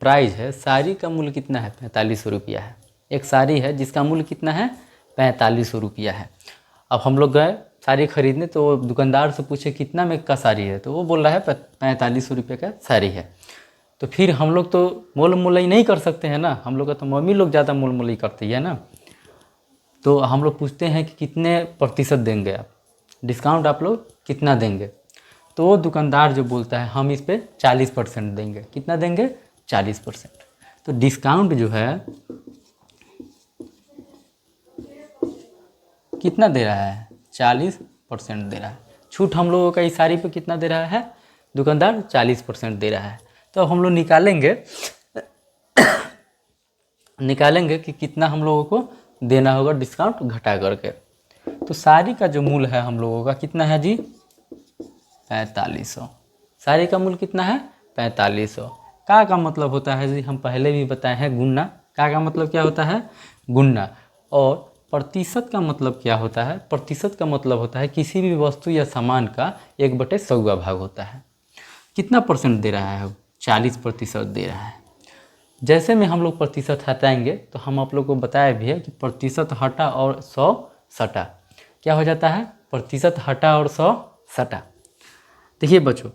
Price है, साड़ी का मूल्य कितना है? 4500 रुपया है। एक साड़ी है जिसका मूल्य कितना है? 4500 रुपया है। अब हम लोग गए साड़ी खरीदने, तो दुकानदार से पूछे कितना में का साड़ी है, तो वो बोल रहा है 4500 रुपये का साड़ी है। तो फिर हम लोग तो मोल मोलाई नहीं कर सकते हैं ना, हम लोग का तो मम्मी लोग ज़्यादा मोल मोलाई करती है ना। तो हम लोग पूछते हैं कि कितने प्रतिशत देंगे आप, डिस्काउंट आप लोग कितना देंगे? तो वो दुकानदार जो बोलता है हम इस पर 40% देंगे। कितना देंगे? 40%। तो डिस्काउंट जो है कितना दे रहा है? 40% दे रहा है। छूट हम लोगों का इस साड़ी पे कितना दे रहा है? दुकानदार 40% दे रहा है। तो अब हम लोग निकालेंगे कि कितना हम लोगों को देना होगा डिस्काउंट घटा करके। तो साड़ी का जो मूल्य है हम लोगों का कितना है जी? 4500। साड़ी का मूल्य कितना है? 4500। का मतलब होता है जी, हम पहले भी बताए हैं, गुणना। का मतलब क्या होता है? गुणना। और प्रतिशत का मतलब क्या होता है? प्रतिशत का मतलब होता है किसी भी वस्तु या सामान का 1/100 भाग होता है। कितना परसेंट दे रहा है? 40% दे रहा है। जैसे में हम लोग प्रतिशत हटाएंगे, तो हम आप लोग को बताया भी है कि प्रतिशत हटा और 100 सटा। क्या हो जाता है? प्रतिशत हटा और 100 सटा। देखिए बच्चों,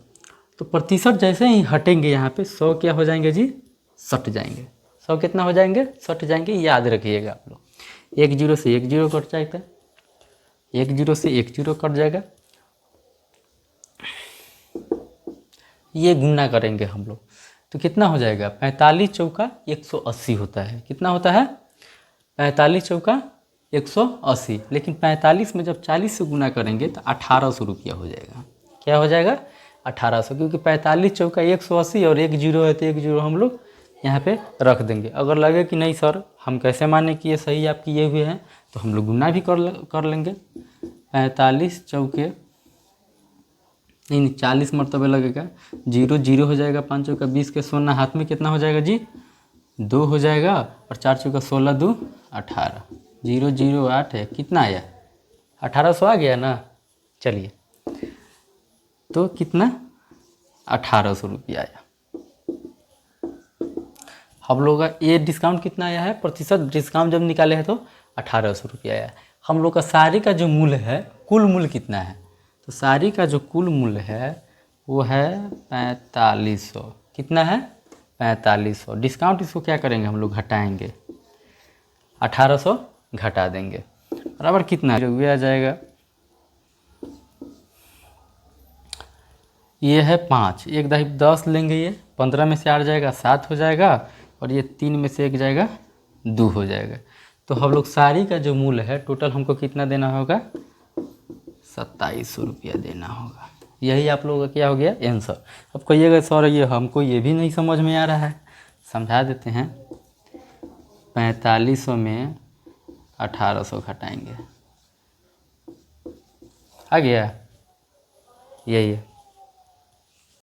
तो प्रतिशत जैसे ही हटेंगे यहाँ पे 100 क्या हो जाएंगे जी? सट जाएंगे। 100 कितना हो जाएंगे? सट जाएंगे। याद रखिएगा आप लोग। 1 जीरो से 1 जीरो कट जाएगा, 1 जीरो से 1 जीरो कट जाएगा। ये गुणा करेंगे हम लोग, तो कितना हो जाएगा? 45 चौका 180 होता है। कितना होता है? 45 चौका 180। लेकिन 45 में जब 40 से गुना करेंगे तो 1800 रुपया हो जाएगा। क्या हो जाएगा? 1800। क्योंकि 45 चौका 180 और 1 जीरो है, तो 1 जीरो हम लोग यहाँ पे रख देंगे। अगर लगे कि नहीं सर हम कैसे माने कि ये सही आप किए हुए हैं, तो हम लोग गुना भी कर लेंगे। 45 चौके नहीं 40 मरतबे लगेगा। 0 0 हो जाएगा। 5 चौका 20 के सोना हाथ में कितना हो जाएगा जी? 2 हो जाएगा। और 4 चौका 16 2 18। 0 0 8 है। कितना आया? 1800 आ गया ना। चलिए, तो कितना? 1800 रुपया आया। हम लोग का ये डिस्काउंट कितना आया है? प्रतिशत डिस्काउंट जब निकाले हैं तो 1800 रुपया आया। हम लोग का साड़ी का जो मूल्य है, कुल मूल्य कितना है? तो साड़ी का जो कुल मूल्य है वो है 4500। कितना है? 4500। डिस्काउंट इसको क्या करेंगे हम लोग? घटाएंगे। 1800 घटा देंगे, बराबर कितना जो हुआ आ जाएगा? ये है 5, 1 दही 10 लेंगे, ये 15 में से 8 जाएगा 7 हो जाएगा, और ये 3 में से 1 जाएगा 2 हो जाएगा। तो हम लोग साड़ी का जो मूल्य है टोटल हमको कितना देना होगा? 2700 रुपया देना होगा। यही आप लोगों का क्या हो गया? आंसर। अब कहिएगा सर ये हमको ये भी नहीं समझ में आ रहा है, समझा देते हैं। 4500 में 1800 घटाएंगे, आ गया? यही है।